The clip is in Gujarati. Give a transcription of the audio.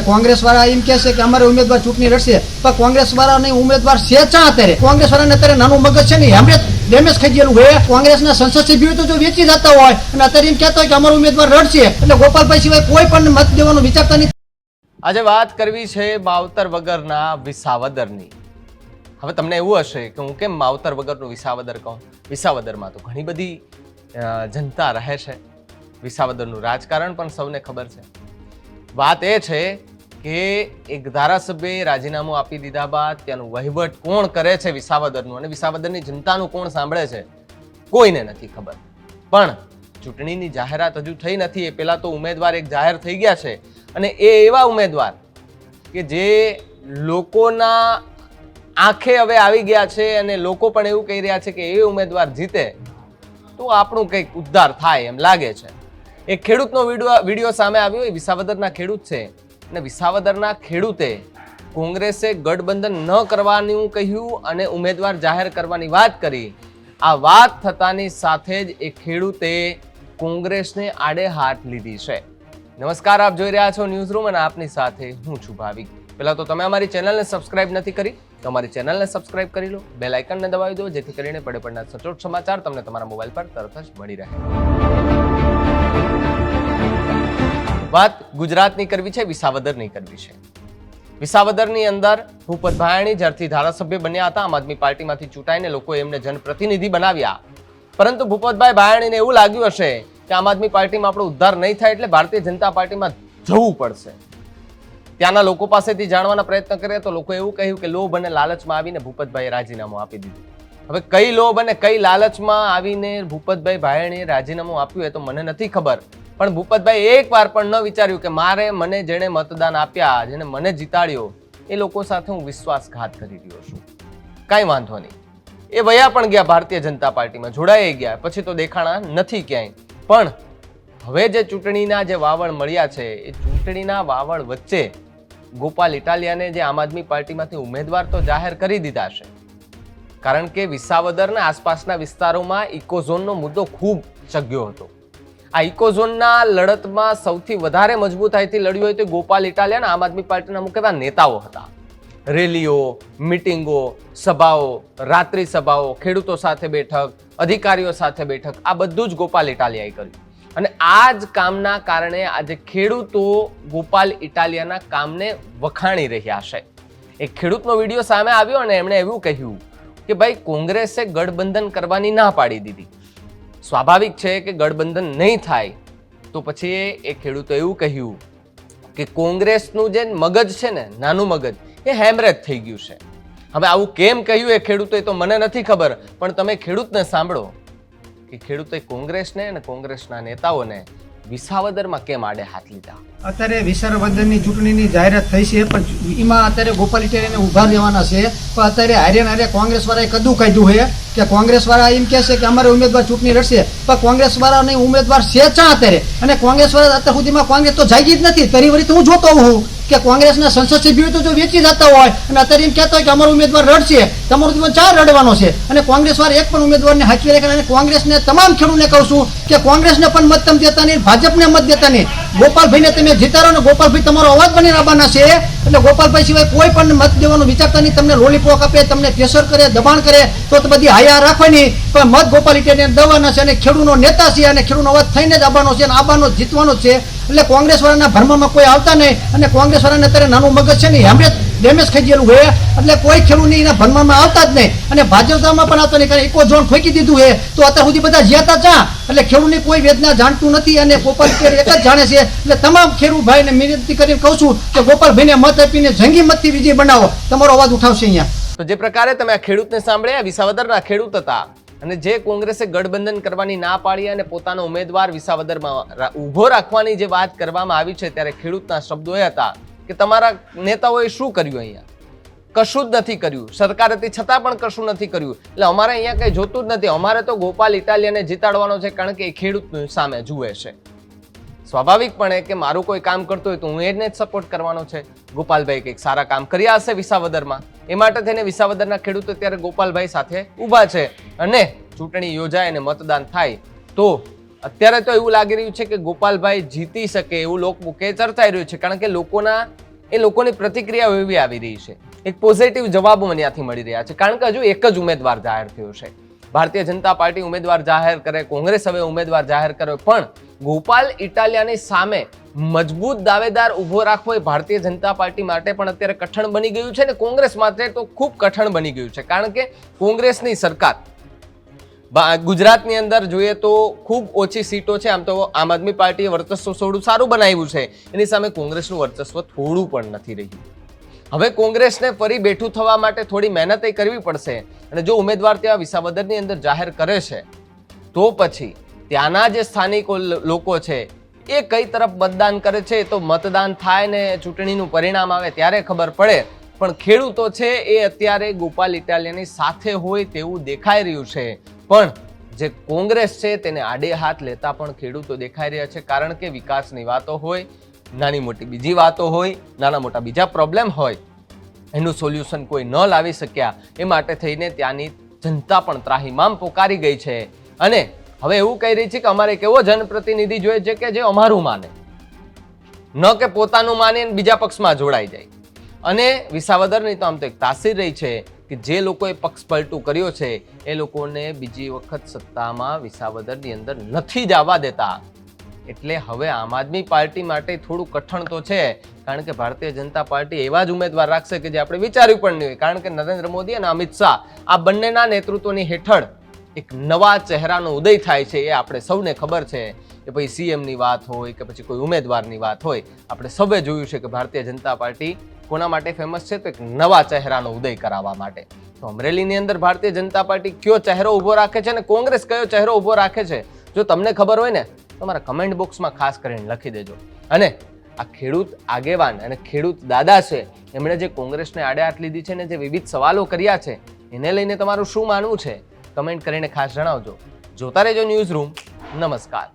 કોંગ્રેસ વાળા એમ કહે છે કે અમારે ઉમેદવાર ચૂંટણી લડશે, પણ કોંગ્રેસ વાળાની ઉમેદવાર છે ચા અત્યારે? કોંગ્રેસ વાળાને અત્યારે નાનું મગજ છે ને હેમરેજ ડેમેજ થઈ ગયેલું હોય. કોંગ્રેસના સંસદ સભ્યો તો જો વેચી જતા હોય અને અત્યારે એમ કહેતા હોય કે અમારો ઉમેદવાર લડશે, એટલે ગોપાલભાઈ સિવાય કોઈ પણ મત દેવાનું વિચારતા નથી. આજે વાત કરવી છે માવતર વગરના વિસાવદરની. હવે તમને એવું હશે કે હું કેમ માવતર વગરનું વિસાવદર કહું? વિસાવદરમાં તો ઘણી બધી જનતા રહે છે. વિસાવદરનું રાજકારણ પણ સૌને ખબર છે. વાત એ છે કે એક ધારાસભ્યએ રાજીનામું આપી દીધા બાદ ત્યાંનું વહીવટ કોણ કરે છે વિસાવદરનું, અને વિસાવદરની જનતાનું કોણ સાંભળે છે, કોઈને નથી ખબર. પણ ચૂંટણીની જાહેરાત હજુ થઈ નથી. એ પહેલા તો ઉમેદવાર એક જાહેર થઈ ગયા છે, અને એ એવા ઉમેદવાર કે જે લોકોના આંખે હવે આવી ગયા છે, અને લોકો પણ એવું કહી રહ્યા છે કે એ ઉમેદવાર જીતે તો આપણું કંઈક ઉદ્ધાર થાય એમ લાગે છે. એક ખેડૂતનો વિડીયો સામે આવ્યો. એ વિસાવદરના ખેડૂત છે, અને વિસાવદરના ખેડૂતે કોંગ્રેસે ગઠબંધન ન કરવાનું કહ્યું અને ઉમેદવાર જાહેર કરવાની વાત કરી. આ વાત થતાની સાથે જ એ ખેડૂતે કોંગ્રેસને આડે હાથ લીધી છે. નમસ્કાર, આપ જોઈ રહ્યા છો ન્યૂઝ રૂમ અને આપની સાથે હું છું ભાવિક. પહેલા તો તમે અમારી ચેનલને સબસ્ક્રાઇબ નથી કરી તો અમારી ચેનલને સબસ્ક્રાઇબ કરી લો, બેલ આઇકનને દબાવી દો, જેથી કરીને પડે પડના સચોટ સમાચાર તમને તમારા મોબાઈલ પર તરત જ મળી રહે. વાત ગુજરાતની કરવી છે, વિસાવદરની કરવી છે. વિસાવદરની અંદર ભૂપત ભાયાણી જ્યારથી ધારાસભ્ય બન્યા હતા, આમ આદમી પાર્ટીમાંથી ચૂંટાઈને લોકોએ એમને જનપ્રતિનિધિ બનાવ્યા. પરંતુ ભૂપતભાઈ ભાયાણીને એવું લાગ્યું હશે કે આમ આદમી પાર્ટીમાં આપણો ઉદ્ધાર નહીં થાય, એટલે ભારતીય જનતા પાર્ટીમાં જવું પડશે. ત્યાંના લોકો પાસેથી જાણવાના પ્રયત્ન કર્યા તો લોકો એવું કહ્યું કે લોભ અને લાલચમાં આવીને ભૂપતભાઈએ રાજીનામું આપી દીધું. હવે કઈ લોભ અને કઈ લાલચમાં આવીને ભૂપતભાઈ ભાયાણીએ રાજીનામું આપ્યું એ તો મને નથી ખબર, પણ ભૂપતભાઈ એક વાર પણ ન વિચાર્યું કે મને જેણે મતદાન આપ્યા, જેને મને જીતાડ્યો, એ લોકો સાથે હું વિશ્વાસઘાત કરી રહ્યો છું. કાંઈ વાંધો નહીં, એ વયા પણ ગયા ભારતીય જનતા પાર્ટીમાં, જોડાઈ ગયા, પછી તો દેખાણા નથી ક્યાંય. પણ હવે જે ચૂંટણીના જે વાવડ મળ્યા છે, એ ચૂંટણીના વાવડ વચ્ચે ગોપાલ ઇટાલિયાને જે આમ આદમી પાર્ટીમાંથી ઉમેદવાર તો જાહેર કરી દીધા છે, કારણ કે વિસાવદરના આસપાસના વિસ્તારોમાં ઇકોઝોનનો મુદ્દો ખૂબ ચગ્યો હતો. આ ઇકોઝોનના લડતમાં સૌથી વધારે મજબૂતાઈથી લડ્યું હોય તો ગોપાલ ઇટાલિયા આમ આદમી પાર્ટીના મુખ્ય નેતાઓ હતા. રેલીઓ, મિટિંગો, સભાઓ, રાત્રિ સભાઓ, ખેડૂતો સાથે બેઠક, અધિકારીઓ સાથે બેઠક, આ બધું જ ગોપાલ ઇટાલિયાએ કર્યું. અને આ જ કામના કારણે આજે ખેડૂતો ગોપાલ ઇટાલિયાના કામને વખાણી રહ્યા છે. એક ખેડૂતનો વિડીયો સામે આવ્યો અને એમણે એવું કહ્યું કે ભાઈ કોંગ્રેસે ગઠબંધન કરવાની ના પાડી દીધી. સ્વાભાવિક છે કે ગઠબંધન નહીં થાય તો પછી એ ખેડૂતો એવું કહ્યું કે કોંગ્રેસનું જે મગજ છે ને, નાનું મગજ, એ હેમરેજ થઈ ગયું છે. હવે આવું કેમ કહ્યું એ ખેડૂતોએ તો મને નથી ખબર, પણ તમે ખેડૂતને સાંભળો કે ખેડૂતોએ કોંગ્રેસને અને કોંગ્રેસના નેતાઓને વિસાવદરમાં કેમ આડે હાથ લીધા. અત્યારે વિસાવદરની ચૂંટણીની જાહેરાત થઈ છે, પણ એમાં અત્યારે ગોપાલ ઇટાલિયાને ઉભા રહેવાના છે. પણ અત્યારે હારે કોંગ્રેસ વાળાએ કદું કાઢ્યું છે કે કોંગ્રેસ વાળા એમ કહે છે કે અમારે ઉમેદવાર ચૂંટણી લડશે, પણ કોંગ્રેસ વાળાની ઉમેદવાર છે ચા અત્યારે? અને કોંગ્રેસ વાળા અત્યાર સુધીમાં કોંગ્રેસ તો જાગી જ નથી. તરી વળી તો હું જોતો હોઉં કે કોંગ્રેસના સંસદ સભ્યો તો જો વેચી જતા હોય અને અત્યારે એમ કહેતા હોય કે અમારો ઉમેદવાર લડશે, તમારો ચા લડવાનો છે. અને કોંગ્રેસ વાળા એક પણ ઉમેદવારને હાંકી રાખે. અને કોંગ્રેસને તમામ ખેડૂતને કહું છું કે કોંગ્રેસને પણ મત તમે દેતા નહીં, ભાજપને મત દેતા નહીં. ગોપાલભાઈને તમે જીતાડો ને ગોપાલભાઈ તમારો અવાજ બની આવવાના છે, એટલે ગોપાલભાઈ સિવાય કોઈ પણ મત દેવાનું વિચારતા નહીં. તમને લોલીપોપ આપે, તમને પ્રેશર કરે, દબાણ કરે તો બધી હાયા રાખવાની, પણ મત ગોપાલ ઇટાલિયાને દેવાના છે. અને ખેડૂતનો નેતા છે અને ખેડૂતનો અવાજ થઈને જ આવવાનો છે, અને આવવાનો જીતવાનો છે. એટલે કોંગ્રેસ વાળાના ભરમામાં કોઈ આવતા નહીં. અને કોંગ્રેસ વાળાને અત્યારે નાનું મગજ છે ને હેમરેજ ડેમેજ થઈ ગયેલું હોય, એટલે કોઈ ખેડૂતની એના ભરમામાં આવતા જ નહીં. અને ભાજપમાં પણ આવતા નહીં, કારણ ઇકો ઝોન ફેંકી દીધું છે તો અત્યાર સુધી બધા જ્યાતા ચા, એટલે ખેડૂતની કોઈ વેદના જાણતું નથી. અને ગોપાલ ઇટાલિયા એક જ જાણે છે. એટલે તમામ ખેડૂત ભાઈને વિનંતી કરીને કહું છું કે ગોપાલભાઈને મત આપીને જંગી મતથી વિજય બનાવો, તમારો અવાજ ઉઠાવશે અહીંયા. તો જે પ્રકારે તમે આ ખેડૂતને સાંભળ્યા, વિસાવદરના ખેડૂત હતા, અને જે કોંગ્રેસે ગઠબંધન કરવાની ના પાડી અને પોતાનો ઉમેદવાર વિસાવદરમાં ઉભો રાખવાની જે વાત કરવામાં આવી છે, ત્યારે ખેડૂતના શબ્દો એ હતા કે તમારા નેતાઓએ શું કર્યું? અહીંયા કશું જ નથી કર્યું. સરકાર હતી છતાં પણ કશું નથી કર્યું. એટલે અમારે અહીંયા કંઈ જોતું જ નથી. અમારે તો ગોપાલ ઇટાલિયાને જીતાડવાનો છે, કારણ કે એ ખેડૂત સામે જુએ છે. સ્વાભાવિકપણે કે મારું કોઈ કામ કરતું હોય તો હું એને જ સપોર્ટ કરવાનો છે. ગોપાલભાઈ કંઈક સારા કામ કર્યા હશે વિસાવદરમાં, એ માટે થઈને વિસાવદરના ખેડૂતો ત્યારે ગોપાલભાઈ સાથે ઊભા છે. અને ચૂંટણી યોજાય અને મતદાન થાય તો અત્યારે તો એવું લાગી રહ્યું છે કે ગોપાલભાઈ જીતી શકે એવું લોકમુખે ચર્ચાઈ રહ્યું છે, કારણ કે લોકોના એ લોકોની પ્રતિક્રિયાઓ એવી આવી રહી છે, એક પોઝિટિવ જવાબો મને ત્યાંથી મળી રહ્યા છે. કારણ કે હજુ એક જ ઉમેદવાર જાહેર થયો છે. ભારતીય જનતા પાર્ટી ઉમેદવાર જાહેર કરે, કોંગ્રેસ હવે ઉમેદવાર જાહેર કરે, પણ ગોપાલ ઇટાલિયાની સામે મજબૂત દાવેદાર ઉભો રાખવો એ ભારતીય જનતા પાર્ટી માટે પણ અત્યારે કઠણ બની ગયું છે ને કોંગ્રેસ માટે તો ખૂબ કઠણ બની ગયું છે. કારણ કે કોંગ્રેસની સરકાર ગુજરાતની અંદર જોઈએ તો ખૂબ ઓછી સીટો છે. આમ તો આમ આદમી પાર્ટીએ વર્ચસ્વ થોડું સારું બનાવ્યું છે, એની સામે કોંગ્રેસનું વર્ચસ્વ થોડું પણ નથી રહ્યું. હવે કોંગ્રેસને ફરી બેઠું થવા માટે થોડી મહેનત કરવી પડશે અને જો ઉમેદવાર ત્યાં વિસાવદરની અંદર જાહેર કરે છે તો પછી ત્યાંના જે સ્થાનિક લોકો છે એ કઈ તરફ મતદાન કરે છે તો મતદાન થાય ને ચૂંટણીનું પરિણામ આવે ત્યારે ખબર પડે. પણ ખેડૂતો છે એ અત્યારે ગોપાલ ઇટાલિયાની સાથે હોય તેવું દેખાઈ રહ્યું છે. પણ જે કોંગ્રેસ છે તેને આડે હાથ લેતા પણ ખેડૂતો દેખાઈ રહ્યા છે. કારણ કે વિકાસની વાતો હોય, નાની મોટી બીજી વાતો હોય, નાના મોટા બીજા પ્રોબ્લેમ હોય, એનું સોલ્યુશન કોઈ ન લાવી શક્યા એ માટે થઈને ત્યાંની જનતા પણ ત્રાહિમામ પોકારી ગઈ છે અને હવે એવું કહી રહી છે કે અમારે એક એવો જનપ્રતિનિધિ જોઈએ છે કે જે અમારું માને, ન કે પોતાનું માને બીજા પક્ષમાં જોડાઈ જાય. અને વિસાવદરની તો આમ તો એક તાસીર રહી છે કે જે લોકોએ પક્ષ પલટું કર્યો છે એ લોકોને બીજી વખત સત્તામાં વિસાવદરની અંદર નથી જવા દેતા. એટલે હવે આમ આદમી પાર્ટી માટે થોડું કઠણ તો છે. કારણ કે ભારતીય જનતા પાર્ટી એવા જ ઉમેદવાર રાખશે કે જે આપણે વિચાર્યું પણ નહીં હોય. કારણ કે નરેન્દ્ર મોદી અને અમિત શાહ આ બંનેના નેતૃત્વની હેઠળ એક નવા ચહેરાનો ઉદય થાય છે એ આપણે સૌને ખબર છે. કે ભાઈ સીએમની વાત હોય કે પછી કોઈ ઉમેદવારની વાત હોય, આપણે સૌએ જોયું છે કે ભારતીય જનતા પાર્ટી કોના માટે ફેમસ છે તો એક નવા ચહેરાનો ઉદય કરાવવા માટે. તો અમરેલીની અંદર ભારતીય જનતા પાર્ટી કયો ચહેરો ઉભો રાખે છે અને કોંગ્રેસ કયો ચહેરો ઉભો રાખે છે, જો તમને ખબર હોય ને તમારા કમેન્ટ બોક્સમાં ખાસ કરીને લખી દેજો. અને આ ખેડૂત આગેવાન અને ખેડૂત દાદા છે એમણે જે કોંગ્રેસને આડે હાથ લીધી છે ને જે વિવિધ સવાલો કર્યા છે એને લઈને તમારું શું માનવું છે કમેન્ટ કરીને ખાસ જણાવજો. જોતા રહેજો ન્યૂઝ રૂમ. નમસ્કાર.